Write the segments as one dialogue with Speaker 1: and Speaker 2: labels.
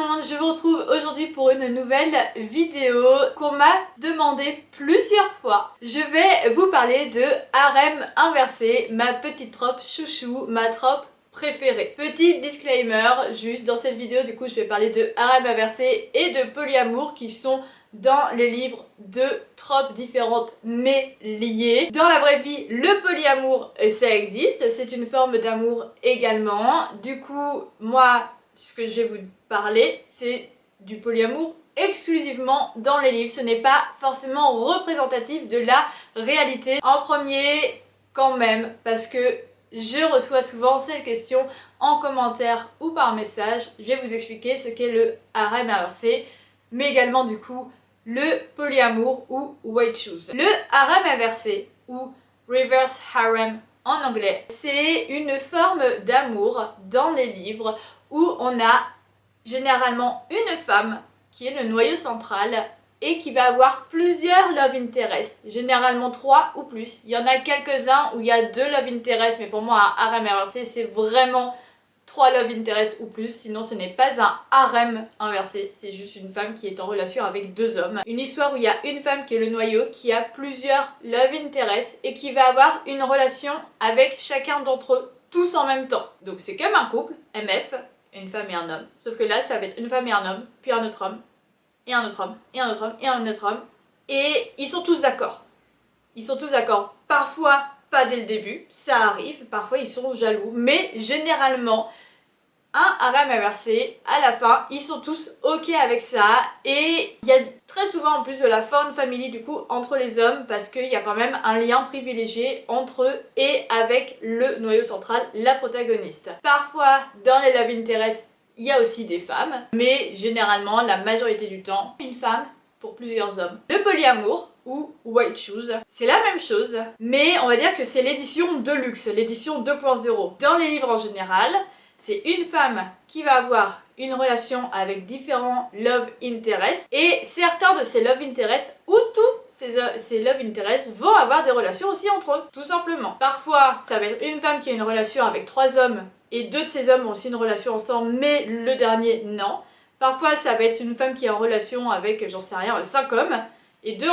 Speaker 1: monde, je vous retrouve aujourd'hui pour une nouvelle vidéo qu'on m'a demandé plusieurs fois. Je vais vous parler de harem inversé, ma petite trope chouchou, ma trope préférée. Petit disclaimer, juste dans cette vidéo, du coup je vais parler de harem inversé et de polyamour qui sont dans les livres deux tropes différentes mais liées. Dans la vraie vie, le polyamour, ça existe, c'est une forme d'amour également. Du coup, moi, ce que je vais vous parler, c'est du polyamour exclusivement dans les livres. Ce n'est pas forcément représentatif de la réalité. En premier, quand même, parce que je reçois souvent cette question en commentaire ou par message. Je vais vous expliquer ce qu'est le harem inversé, mais également du coup le polyamour ou white shoes. Le harem inversé ou reverse harem en anglais, c'est une forme d'amour dans les livres où on a généralement une femme qui est le noyau central et qui va avoir plusieurs love interests, généralement 3 ou plus. Il y en a quelques-uns où il y a 2 love interests, mais pour moi un harem inversé c'est vraiment 3 love interests ou plus, sinon ce n'est pas un harem inversé, c'est juste une femme qui est en relation avec 2 hommes. Une histoire où il y a une femme qui est le noyau, qui a plusieurs love interests et qui va avoir une relation avec chacun d'entre eux, tous en même temps. Donc c'est comme un couple, MF, une femme et un homme, sauf que là ça va être une femme et un homme, puis un autre homme, et un autre homme, et un autre homme, et un autre homme, et ils sont tous d'accord. Ils sont tous d'accord, parfois pas dès le début, ça arrive, parfois ils sont jaloux, mais généralement, un harem inversé, à la fin, ils sont tous ok avec ça, et il y a très souvent en plus de la found family du coup entre les hommes, parce qu'il y a quand même un lien privilégié entre eux et avec le noyau central, la protagoniste. Parfois, dans les love interests, il y a aussi des femmes, mais généralement, la majorité du temps, une femme pour plusieurs hommes. Le polyamour, ou white shoes, c'est la même chose, mais on va dire que c'est l'édition de luxe, l'édition 2.0. Dans les livres en général, c'est une femme qui va avoir une relation avec différents love interests, et certains de ces love interests, ou tous ces love interests, vont avoir des relations aussi entre eux, tout simplement. Parfois, ça va être une femme qui a une relation avec 3 hommes, et 2 de ces hommes ont aussi une relation ensemble, mais le dernier, non. Parfois, ça va être une femme qui est en relation avec, j'en sais rien, 5 hommes, et 2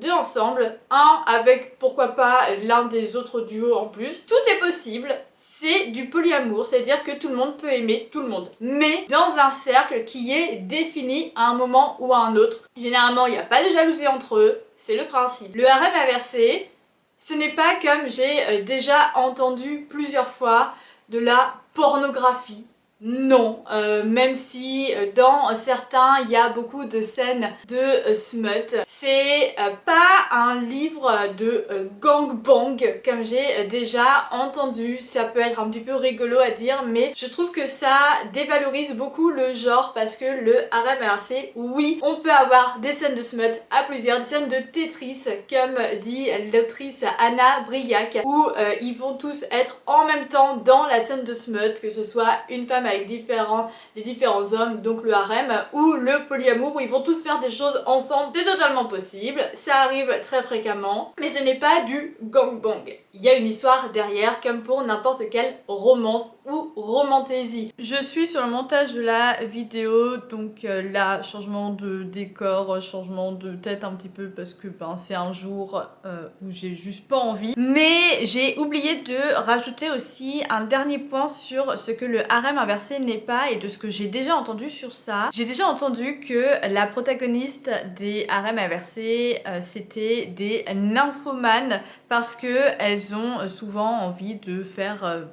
Speaker 1: ensemble, un avec pourquoi pas l'un des autres duos en plus. Tout est possible, c'est du polyamour, c'est-à-dire que tout le monde peut aimer tout le monde. Mais dans un cercle qui est défini à un moment ou à un autre. Généralement, il n'y a pas de jalousie entre eux, c'est le principe. Le harem inversé, ce n'est pas comme j'ai déjà entendu plusieurs fois de la pornographie. Non, même si dans certains il y a beaucoup de scènes de smut, c'est pas un livre de gangbang comme j'ai déjà entendu. Ça peut être un petit peu rigolo à dire, mais je trouve que ça dévalorise beaucoup le genre, parce que le harem inversé, oui, on peut avoir des scènes de smut à plusieurs, des scènes de Tetris comme dit l'autrice Anna Briac, où ils vont tous être en même temps dans la scène de smut, que ce soit une femme avec les différents hommes, donc le harem, ou le polyamour où ils vont tous faire des choses ensemble. C'est totalement possible, ça arrive très fréquemment, mais ce n'est pas du gangbang. Il y a une histoire derrière, comme pour n'importe quelle romance ou romantaisie. Je suis sur le montage de la vidéo, donc là, changement de décor, changement de tête un petit peu, parce que c'est un jour où j'ai juste pas envie. Mais j'ai oublié de rajouter aussi un dernier point sur ce que le harem inversé n'est pas, et de ce que j'ai déjà entendu sur ça. J'ai déjà entendu que la protagoniste des harems inversés c'était des nymphomanes, parce que elles ont souvent envie de faire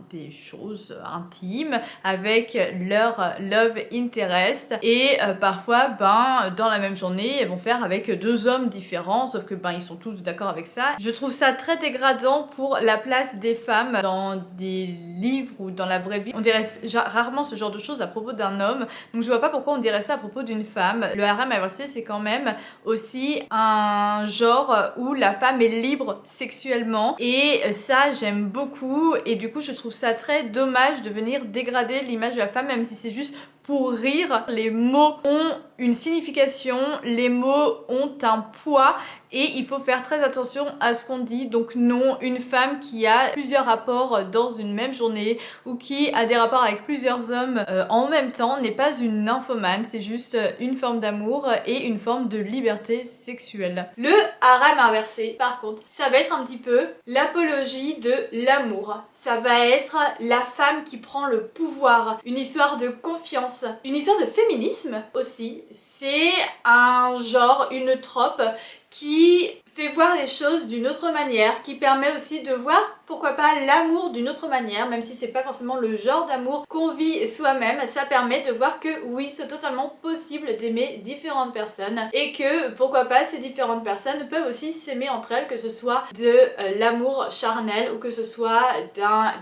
Speaker 1: des choses intimes avec leur love interest, et parfois dans la même journée elles vont faire avec 2 hommes différents, sauf que ils sont tous d'accord avec ça. Je trouve ça très dégradant pour la place des femmes dans des livres ou dans la vraie vie. On dirait rarement ce genre de choses à propos d'un homme, donc je vois pas pourquoi on dirait ça à propos d'une femme. Le harem inversé, c'est quand même aussi un genre où la femme est libre sexuellement, et ça j'aime beaucoup, et du coup je trouve ça très dommage de venir dégrader l'image de la femme, même si c'est juste pour rire. Les mots ont une signification, les mots ont un poids et il faut faire très attention à ce qu'on dit. Donc non, une femme qui a plusieurs rapports dans une même journée ou qui a des rapports avec plusieurs hommes en même temps n'est pas une nymphomane, c'est juste une forme d'amour et une forme de liberté sexuelle. Le harem inversé, par contre, ça va être un petit peu l'apologie de l'amour. Ça va être la femme qui prend le pouvoir, une histoire de confiance, une histoire de féminisme aussi. C'est un genre, une trope qui fait voir les choses d'une autre manière, qui permet aussi de voir, pourquoi pas, l'amour d'une autre manière, même si c'est pas forcément le genre d'amour qu'on vit soi-même, ça permet de voir que oui, c'est totalement possible d'aimer différentes personnes et que, pourquoi pas, ces différentes personnes peuvent aussi s'aimer entre elles, que ce soit de l'amour charnel ou que ce soit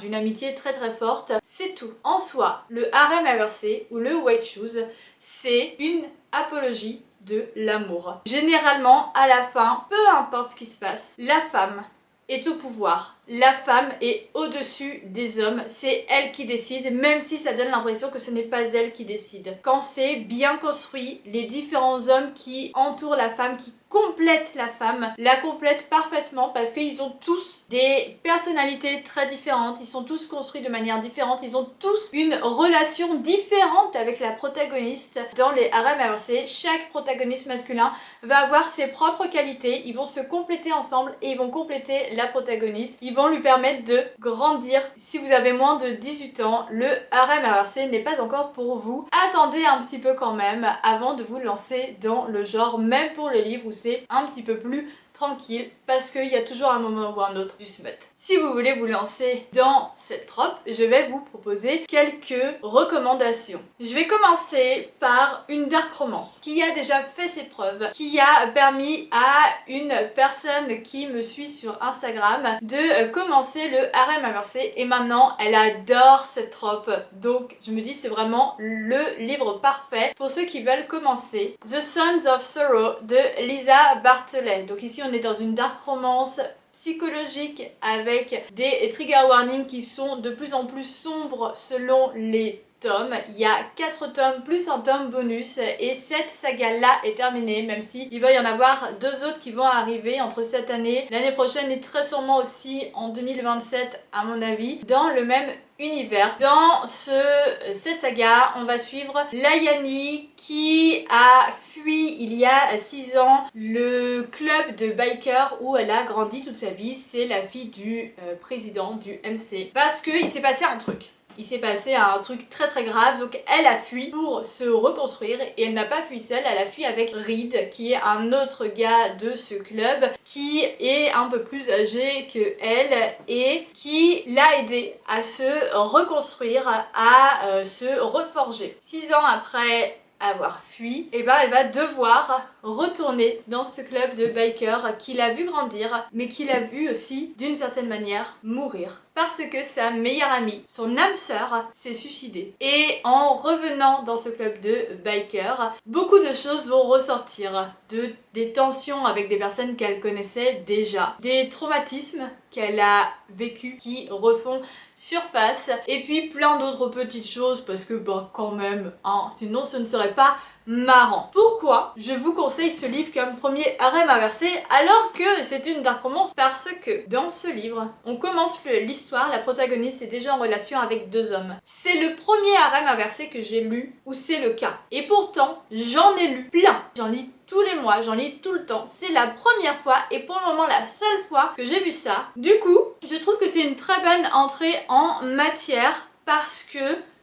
Speaker 1: d'une amitié très très forte. C'est tout. En soi, le harem inversé ou le white shoes, c'est une apologie de l'amour. Généralement, à la fin, peu importe ce qui se passe, la femme est au pouvoir. La femme est au-dessus des hommes, c'est elle qui décide, même si ça donne l'impression que ce n'est pas elle qui décide. Quand c'est bien construit, les différents hommes qui entourent la femme, qui complètent la complètent parfaitement parce qu'ils ont tous des personnalités très différentes, ils sont tous construits de manière différente, ils ont tous une relation différente avec la protagoniste. Dans les harems inversés, chaque protagoniste masculin va avoir ses propres qualités, ils vont se compléter ensemble et ils vont compléter la protagoniste. Ils vont lui permettre de grandir. Si vous avez moins de 18 ans, le harem inversé n'est pas encore pour vous. Attendez un petit peu quand même avant de vous lancer dans le genre, même pour le livre où c'est un petit peu plus tranquille parce qu'il y a toujours un moment ou un autre du smut. Si vous voulez vous lancer dans cette trope, je vais vous proposer quelques recommandations. Je vais commencer par une dark romance qui a déjà fait ses preuves, qui a permis à une personne qui me suit sur Instagram de commencer le harem inversé et maintenant elle adore cette trope. Donc je me dis c'est vraiment le livre parfait pour ceux qui veulent commencer. The Sons of Sorrow de Lisa Bartlett. Donc ici on est dans une dark romance psychologique avec des trigger warnings qui sont de plus en plus sombres selon les tomes. Il y a 4 tomes plus un tome bonus et cette saga là est terminée, même si il va y en avoir 2 autres qui vont arriver entre cette année, l'année prochaine et très sûrement aussi en 2027 à mon avis, dans le même univers. Dans cette saga, on va suivre Layani qui a fui il y a 6 ans le club de bikers où elle a grandi toute sa vie. C'est la fille du président du MC. Parce qu'il s'est passé un truc. Il s'est passé un truc très très grave, donc elle a fui pour se reconstruire et elle n'a pas fui seule, elle a fui avec Reed qui est un autre gars de ce club qui est un peu plus âgé que elle et qui l'a aidé à se reconstruire, à se reforger. 6 ans après avoir fui, et ben elle va devoir retourner dans ce club de bikers qu'il a vu grandir mais qu'il a vu aussi d'une certaine manière mourir parce que sa meilleure amie, son âme sœur, s'est suicidée. Et en revenant dans ce club de bikers, beaucoup de choses vont ressortir, des tensions avec des personnes qu'elle connaissait déjà, des traumatismes qu'elle a vécu qui refont surface et puis plein d'autres petites choses parce que bah quand même, hein, sinon ce ne serait pas marrant. Pourquoi je vous conseille ce livre comme premier harem inversé alors que c'est une dark romance? Parce que dans ce livre, on commence l'histoire, la protagoniste est déjà en relation avec 2 hommes. C'est le premier harem inversé que j'ai lu où c'est le cas. Et pourtant, j'en ai lu plein. J'en lis tous les mois, j'en lis tout le temps. C'est la première fois et pour le moment la seule fois que j'ai vu ça. Du coup, je trouve que c'est une très bonne entrée en matière parce que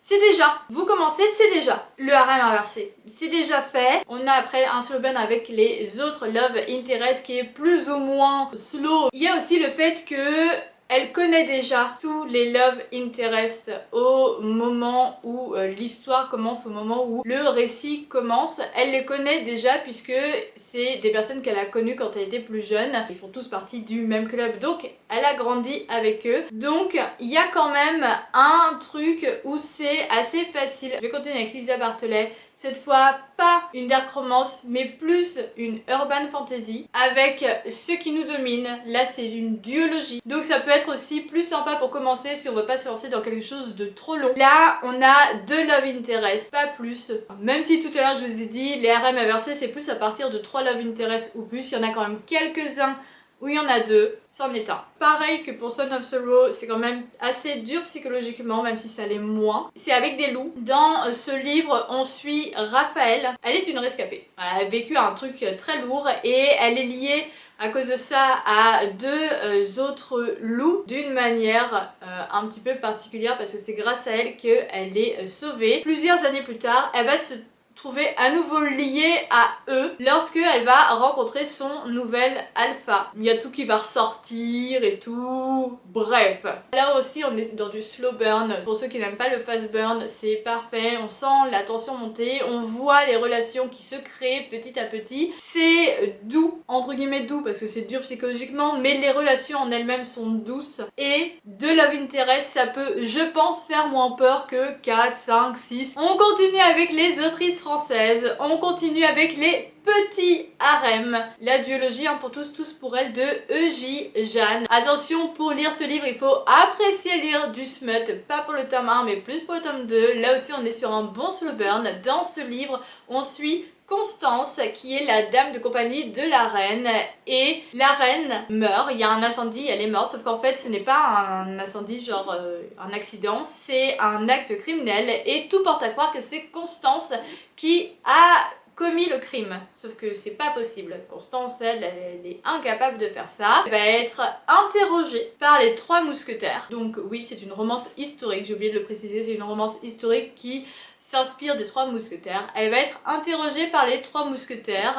Speaker 1: c'est déjà, vous commencez, c'est déjà le harem inversé. C'est déjà fait. On a après un slogan avec les autres love interest qui est plus ou moins slow. Il y a aussi le fait que elle connaît déjà tous les love interest au moment où l'histoire commence, au moment où le récit commence. Elle les connaît déjà puisque c'est des personnes qu'elle a connues quand elle était plus jeune. Ils font tous partie du même club, donc elle a grandi avec eux. Donc il y a quand même un truc où c'est assez facile. Je vais continuer avec Lisa Bartlett. Cette fois, pas une dark romance, mais plus une urban fantasy avec ce qui nous domine. Là, c'est une duologie. Donc ça peut être être aussi plus sympa pour commencer si on veut pas se lancer dans quelque chose de trop long. Là, on a 2 love interest, pas plus. Même si tout à l'heure je vous ai dit, les RM inversés c'est plus à partir de 3 love interest ou plus. Il y en a quand même quelques-uns où il y en a 2, c'en est un. Pareil que pour Son of Sorrow, c'est quand même assez dur psychologiquement, même si ça l'est moins. C'est avec des loups. Dans ce livre, on suit Raphaël. Elle est une rescapée. Elle a vécu un truc très lourd et elle est liée à cause de ça à 2 autres loups d'une manière un petit peu particulière parce que c'est grâce à elle qu'elle est sauvée. Plusieurs années plus tard, elle va se trouver à nouveau liée à eux lorsque elle va rencontrer son nouvel alpha. Il y a tout qui va ressortir et tout. Bref. Là aussi on est dans du slow burn. Pour ceux qui n'aiment pas le fast burn, c'est parfait. On sent la tension monter, on voit les relations qui se créent petit à petit. C'est doux, entre guillemets doux parce que c'est dur psychologiquement, mais les relations en elles-mêmes sont douces. Et de love interest, ça peut, je pense, faire moins peur que 4, 5, 6. On continue avec les autrices françaises, on continue avec les petits harems. La duologie pour tous pour elle de E.J. Jeanne. Attention, pour lire ce livre, il faut apprécier lire du smut, pas pour le tome 1 mais plus pour le tome 2. Là aussi on est sur un bon slow burn. Dans ce livre, on suit Constance qui est la dame de compagnie de la reine et la reine meurt, il y a un incendie, elle est morte, sauf qu'en fait ce n'est pas un incendie genre un accident, c'est un acte criminel et tout porte à croire que c'est Constance qui a commis le crime, sauf que c'est pas possible. Constance, elle est incapable de faire ça. Elle va être interrogée par les 3 mousquetaires. Donc oui, c'est une romance historique, j'ai oublié de le préciser, c'est une romance historique qui s'inspire des 3 mousquetaires. Elle va être interrogée par les 3 mousquetaires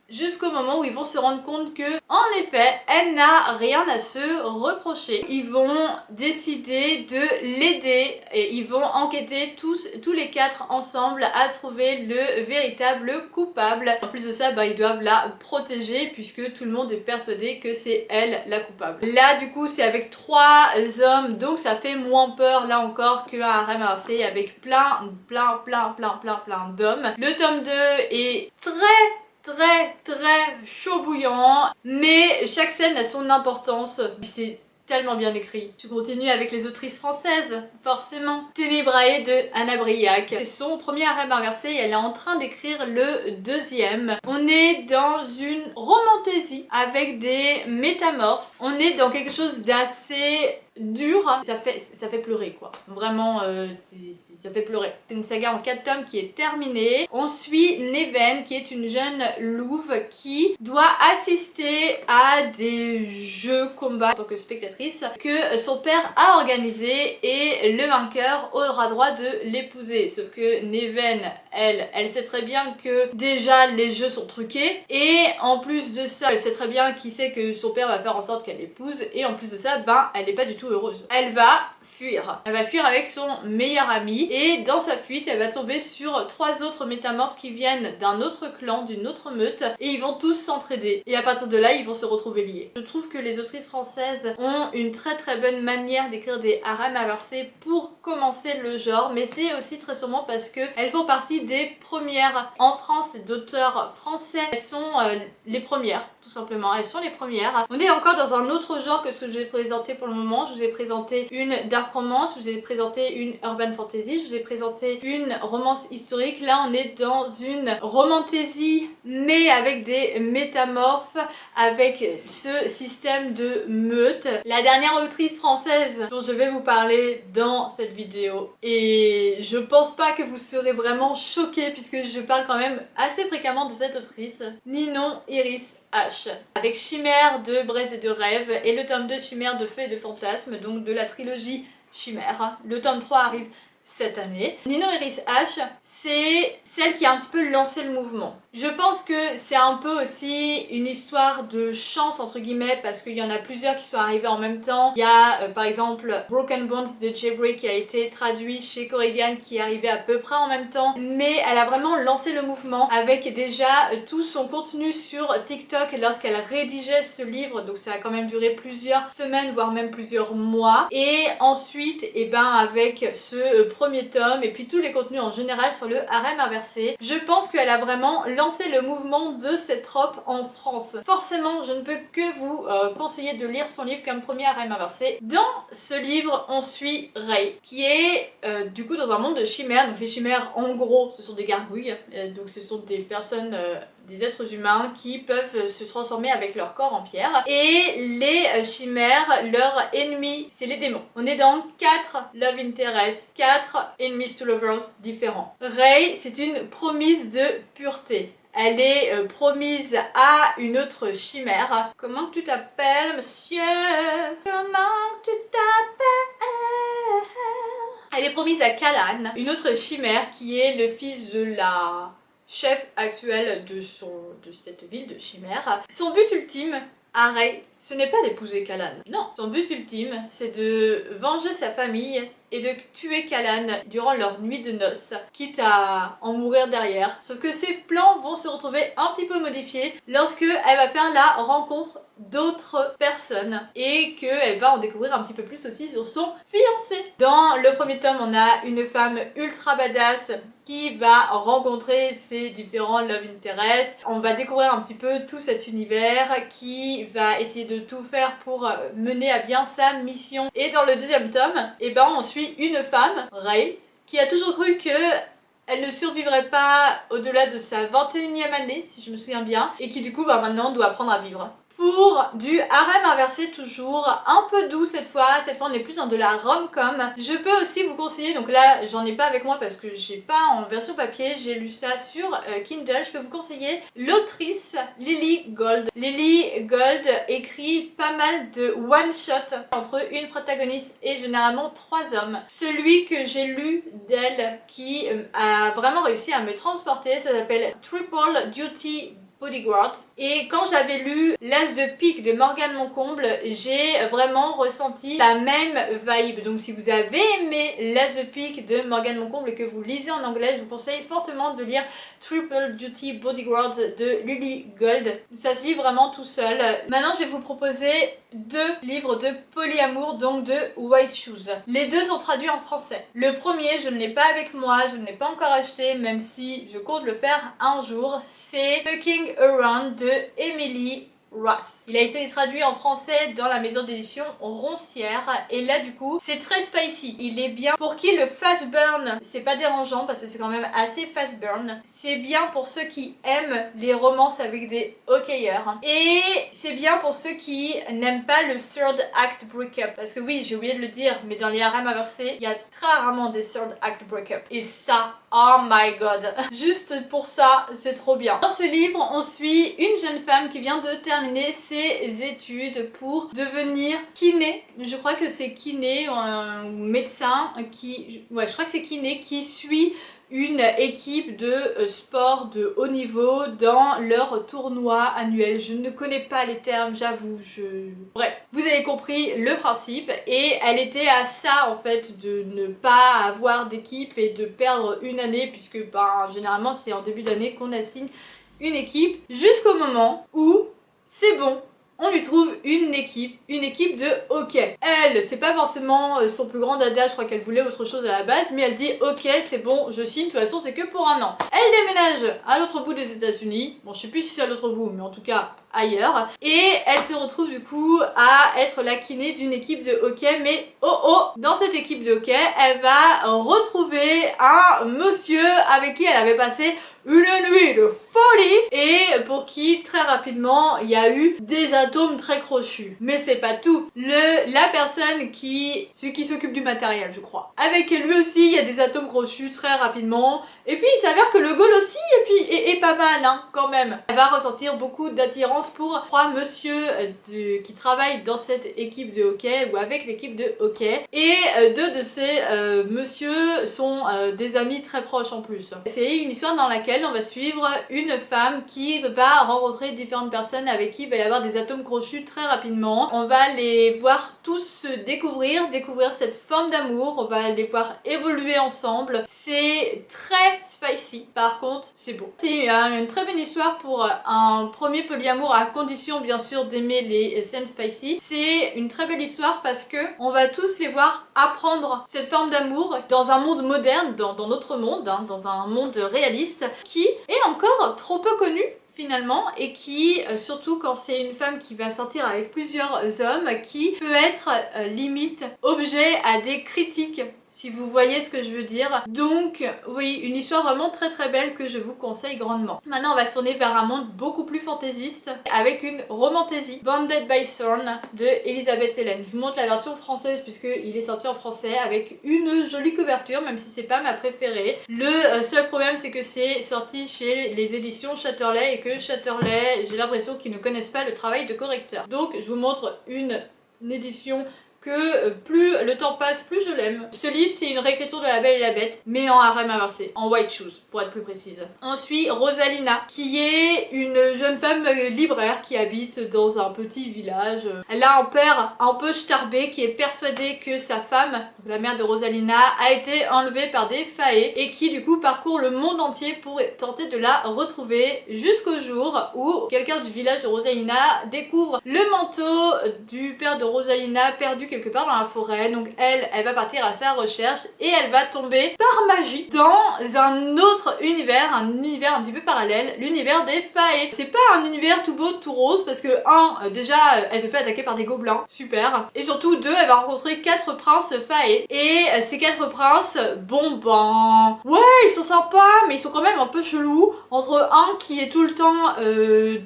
Speaker 1: jusqu'au moment où ils vont se rendre compte que, en effet, elle n'a rien à se reprocher. Ils vont décider de l'aider et ils vont enquêter tous les 4 ensemble à trouver le véritable coupable. En plus de ça, ils doivent la protéger puisque tout le monde est persuadé que c'est elle la coupable. Là, du coup, c'est avec 3 hommes, donc ça fait moins peur, là encore, qu'un harem inversé avec plein d'hommes. Le tome 2 est très chaud bouillant, mais chaque scène a son importance. C'est tellement bien écrit. Je continue avec les autrices françaises, forcément. Ténébrae de Anna Briac. C'est son premier harem inversé et elle est en train d'écrire le 2e. On est dans une romantaisie avec des métamorphes. On est dans quelque chose d'assez dur. Ça fait pleurer quoi. Vraiment, ça fait pleurer. C'est une saga en 4 tomes qui est terminée. On suit Neven qui est une jeune louve qui doit assister à des jeux combat en tant que spectatrice que son père a organisé et le vainqueur aura droit de l'épouser. Sauf que Neven, elle sait très bien que déjà les jeux sont truqués et en plus de ça, elle sait très bien qui sait que son père va faire en sorte qu'elle l'épouse et en plus de ça, elle n'est pas du tout heureuse. Elle va fuir. Elle va fuir avec son meilleur ami et dans sa fuite, elle va tomber sur 3 autres métamorphes qui viennent d'un autre clan, d'une autre meute et ils vont tous s'entraider. Et à partir de là, ils vont se retrouver liés. Je trouve que les autrices françaises ont une très bonne manière d'écrire des harems inversés pour commencer le genre, mais c'est aussi très sûrement parce que elles font partie des premières en France d'auteurs français. Elles sont les premières, tout simplement. Elles sont les premières. On est encore dans un autre genre que ce que je vous ai présenté pour le moment. Je vous ai présenté une dark romance, je vous ai présenté une urban fantasy, je vous ai présenté une romance historique. Là, on est dans une romantaisie, mais avec des métamorphes, avec ce système de meute. La dernière autrice française dont je vais vous parler dans cette vidéo, et je pense pas que vous serez vraiment choqués puisque je parle quand même assez fréquemment de cette autrice, Ninon Iris H. Avec Chimère de Braise et de Rêve et le tome 2 Chimère de Feu et de Fantasmes, donc de la trilogie Chimère. Le tome 3 arrive cette année. Ninon Iris H, c'est celle qui a un petit peu lancé le mouvement. Je pense que c'est un peu aussi une histoire de chance entre guillemets parce qu'il y en a plusieurs qui sont arrivés en même temps. Il y a par exemple Broken Bones de Jebray qui a été traduit chez Corrigan qui est arrivé à peu près en même temps, mais elle a vraiment lancé le mouvement avec déjà tout son contenu sur TikTok lorsqu'elle rédigeait ce livre, donc ça a quand même duré plusieurs semaines voire même plusieurs mois, et ensuite avec ce premier tome et puis tous les contenus en général sur le harem inversé. Je pense qu'elle a vraiment lancé le mouvement de cette trope en France. Forcément, je ne peux que vous conseiller de lire son livre comme premier harem inversé. Dans ce livre, on suit Rei, qui est du coup dans un monde de chimères. Donc les chimères, en gros, ce sont des gargouilles. Donc ce sont des personnes... des êtres humains qui peuvent se transformer avec leur corps en pierre. Et les chimères, leur ennemi, c'est les démons. On est dans 4 love interests, 4 enemies to lovers différents. Rei, c'est une promise de pureté. Elle est promise à une autre chimère. Comment tu t'appelles, monsieur? Comment tu t'appelles? Elle est promise à Callan, une autre chimère qui est le fils de la chef actuel de cette ville de chimère. Son but ultime à Rei, ce n'est pas d'épouser Callan. Non, son but ultime, c'est de venger sa famille et de tuer Callan durant leur nuit de noces, quitte à en mourir derrière. Sauf que ses plans vont se retrouver un petit peu modifiés lorsque elle va faire la rencontre d'autres personnes et qu'elle va en découvrir un petit peu plus aussi sur son fiancé. Dans le premier tome, on a une femme ultra badass qui va rencontrer ses différents love interests. On va découvrir un petit peu tout cet univers qui va essayer de tout faire pour mener à bien sa mission. Et dans le deuxième tome, eh ben, on suit une femme, Rei, qui a toujours cru que elle ne survivrait pas au-delà de sa 21e année, si je me souviens bien, et qui du coup maintenant doit apprendre à vivre. Pour du harem inversé toujours, un peu doux cette fois on est plus dans de la rom-com. Je peux aussi vous conseiller, donc là j'en ai pas avec moi parce que j'ai pas en version papier, j'ai lu ça sur Kindle, je peux vous conseiller l'autrice Lily Gold. Lily Gold écrit pas mal de one-shot entre une protagoniste et généralement 3 hommes. Celui que j'ai lu d'elle qui a vraiment réussi à me transporter, ça s'appelle Triple Duty Bodyguard. Et quand j'avais lu L'As de pique de Morgane Moncomble, j'ai vraiment ressenti la même vibe. Donc si vous avez aimé L'As de pique de Morgane Moncomble et que vous lisez en anglais, je vous conseille fortement de lire Triple Duty Bodyguard de Lily Gold. Ça se lit vraiment tout seul. Maintenant je vais vous proposer 2 livres de polyamour, donc de White Shoes. Les 2 sont traduits en français. Le premier, je ne l'ai pas avec moi, je ne l'ai pas encore acheté, même si je compte le faire un jour. C'est Fucking Around de Emily Ross. Il a été traduit en français dans la maison d'édition Roncière et là du coup c'est très spicy. Il est bien pour qui le fast burn, c'est pas dérangeant parce que c'est quand même assez fast burn. C'est bien pour ceux qui aiment les romances avec des hockeyeurs et c'est bien pour ceux qui n'aiment pas le third act breakup parce que oui j'ai oublié de le dire mais dans les harems inversés il y a très rarement des third act breakup et ça oh my god juste pour ça c'est trop bien. Dans ce livre on suit une jeune femme qui vient de terminer ses études pour devenir kiné. Je crois que c'est kiné ou médecin qui... Ouais, je crois que c'est kiné qui suit une équipe de sport de haut niveau dans leur tournoi annuel. Je ne connais pas les termes, j'avoue. Bref, vous avez compris le principe et elle était à ça en fait de ne pas avoir d'équipe et de perdre une année puisque ben, généralement c'est en début d'année qu'on assigne une équipe jusqu'au moment où c'est bon. On lui trouve une équipe de hockey. Elle, c'est pas forcément son plus grand dada, je crois qu'elle voulait autre chose à la base, mais elle dit ok c'est bon, je signe, de toute façon c'est que pour un an. Elle déménage à l'autre bout des États-Unis, bon je sais plus si c'est à l'autre bout, mais en tout cas ailleurs, et elle se retrouve du coup à être la kiné d'une équipe de hockey, mais dans cette équipe de hockey, elle va retrouver un monsieur avec qui elle avait passé une nuit de folie et pour qui très rapidement il y a eu des atomes très crochus. Mais c'est pas tout. La personne celui qui s'occupe du matériel je crois. Avec lui aussi il y a des atomes crochus très rapidement et puis il s'avère que le goal aussi est pas mal hein, quand même. Elle va ressentir beaucoup d'attirance pour 3 monsieur qui travaillent dans cette équipe de hockey ou avec l'équipe de hockey et 2 de ces monsieur sont des amis très proches en plus. C'est une histoire dans laquelle on va suivre une femme qui va rencontrer différentes personnes avec qui il va y avoir des atomes crochus très rapidement. On va les voir tous se découvrir cette forme d'amour, on va les voir évoluer ensemble. C'est très spicy, par contre c'est beau. C'est une très belle histoire pour un premier polyamour, à condition bien sûr d'aimer les scènes spicy. C'est une très belle histoire parce que on va tous les voir apprendre cette forme d'amour dans un monde moderne, dans notre monde, hein, dans un monde réaliste, qui est encore trop peu connu finalement, et qui, surtout quand c'est une femme qui va sortir avec plusieurs hommes, qui peut être limite objet à des critiques, si vous voyez ce que je veux dire. Donc oui, une histoire vraiment très très belle que je vous conseille grandement. Maintenant on va se tourner vers un monde beaucoup plus fantaisiste avec une romantaisie, Bonded by Thorn de Elisabeth Hélène. Je vous montre la version française puisqu'il est sorti en français avec une jolie couverture, même si c'est pas ma préférée. Le seul problème c'est que c'est sorti chez les éditions Chatterley et que Chatterley, j'ai l'impression qu'ils ne connaissent pas le travail de correcteur. Donc je vous montre une édition que plus le temps passe, plus je l'aime. Ce livre, c'est une réécriture de La Belle et la Bête, mais en harem inversé, en white shoes, pour être plus précise. Ensuite, Rosalina, qui est une jeune femme libraire qui habite dans un petit village. Elle a un père un peu starbé qui est persuadé que sa femme, la mère de Rosalina, a été enlevée par des faées et qui du coup parcourt le monde entier pour tenter de la retrouver jusqu'au jour où quelqu'un du village de Rosalina découvre le manteau du père de Rosalina perdu quelque part dans la forêt. Donc elle va partir à sa recherche et elle va tomber par magie dans un autre univers, un univers un petit peu parallèle, l'univers des faées. C'est pas un univers tout beau, tout rose, parce que déjà elle se fait attaquer par des gobelins, super, et surtout deux, elle va rencontrer 4 princes faées, et ces 4 princes, bon ben ouais, ils sont sympas mais ils sont quand même un peu chelous, entre un qui est tout le temps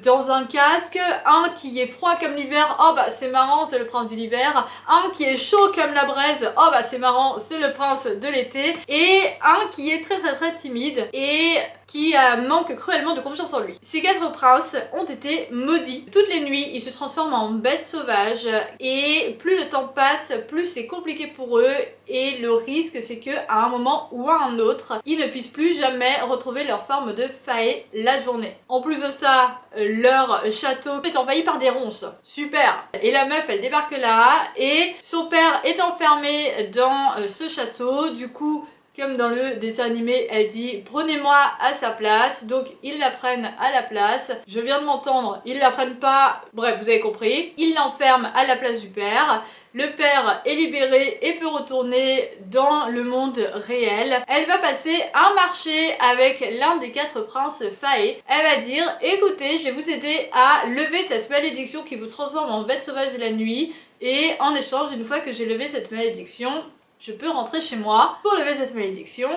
Speaker 1: dans un casque, un qui est froid comme l'hiver, oh bah c'est marrant, c'est le prince de l'hiver, un qui est chaud comme la braise, oh bah c'est marrant, c'est le prince de l'été, et un qui est très très très timide et qui manque cruellement de confiance en lui. Ces 4 princes ont été maudits. Toutes les nuits, ils se transforment en bêtes sauvages et plus le temps passe, plus c'est compliqué pour eux, et le risque c'est que à un moment ou à un autre, ils ne puissent plus jamais retrouver leur forme de faée la journée. En plus de ça, leur château est envahi par des ronces. Super. Et la meuf, elle débarque là et son père est enfermé dans ce château. Du coup, comme dans le dessin animé, elle dit prenez-moi à sa place, donc ils la prennent à la place. Je viens de m'entendre, ils la prennent pas, bref vous avez compris. Ils l'enferment à la place du père. Le père est libéré et peut retourner dans le monde réel. Elle va passer un marché avec l'un des 4 princes faées. Elle va dire écoutez, je vais vous aider à lever cette malédiction qui vous transforme en bête sauvage de la nuit, et en échange, une fois que j'ai levé cette malédiction, je peux rentrer chez moi. Pour lever cette malédiction,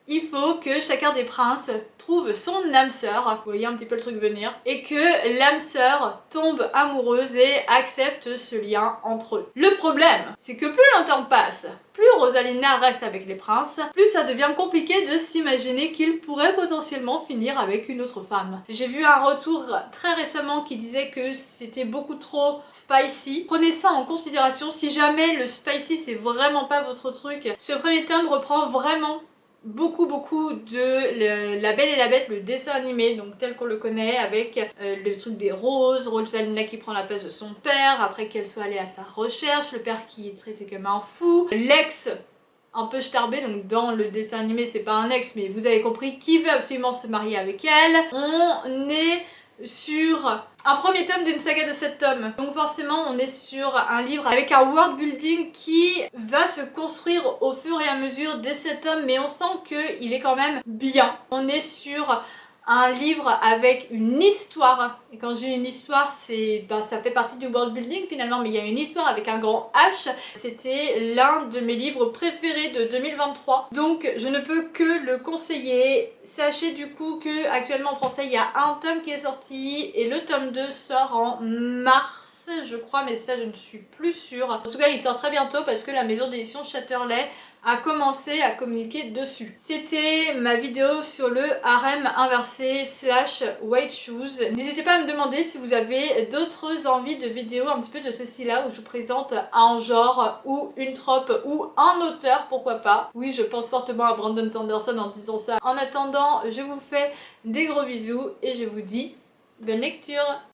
Speaker 1: il faut que chacun des princes trouve son âme sœur, vous voyez un petit peu le truc venir, et que l'âme sœur tombe amoureuse et accepte ce lien entre eux. Le problème, c'est que plus le temps passe, plus Rosalina reste avec les princes, plus ça devient compliqué de s'imaginer qu'il pourrait potentiellement finir avec une autre femme. J'ai vu un retour très récemment qui disait que c'était beaucoup trop spicy. Prenez ça en considération si jamais le spicy c'est vraiment pas votre truc. Ce premier tome reprend vraiment beaucoup de La Belle et la Bête, le dessin animé, donc tel qu'on le connaît, avec le truc des roses, Rosalina qui prend la place de son père après qu'elle soit allée à sa recherche, le père qui est traité comme un fou, l'ex un peu starbé, donc dans le dessin animé c'est pas un ex mais vous avez compris, qui veut absolument se marier avec elle. On est sur un premier tome d'une saga de 7 tomes. Donc forcément on est sur un livre avec un world building qui va se construire au fur et à mesure des 7 tomes, mais on sent qu'il est quand même bien. On est sur un livre avec une histoire, et quand j'ai une histoire c'est ça fait partie du world building finalement, mais il y a une histoire avec un grand H. C'était l'un de mes livres préférés de 2023, donc je ne peux que le conseiller. Sachez du coup que actuellement en français il y a un tome qui est sorti et le tome 2 sort en mars je crois, mais ça je ne suis plus sûre. En tout cas il sort très bientôt parce que la maison d'édition Chatterley a commencé à communiquer dessus. C'était ma vidéo sur le harem inversé / white shoes. N'hésitez pas à me demander si vous avez d'autres envies de vidéos un petit peu de ce style là où je vous présente un genre ou une trope ou un auteur, pourquoi pas. Oui, je pense fortement à Brandon Sanderson en disant ça. En attendant, je vous fais des gros bisous et je vous dis bonne lecture.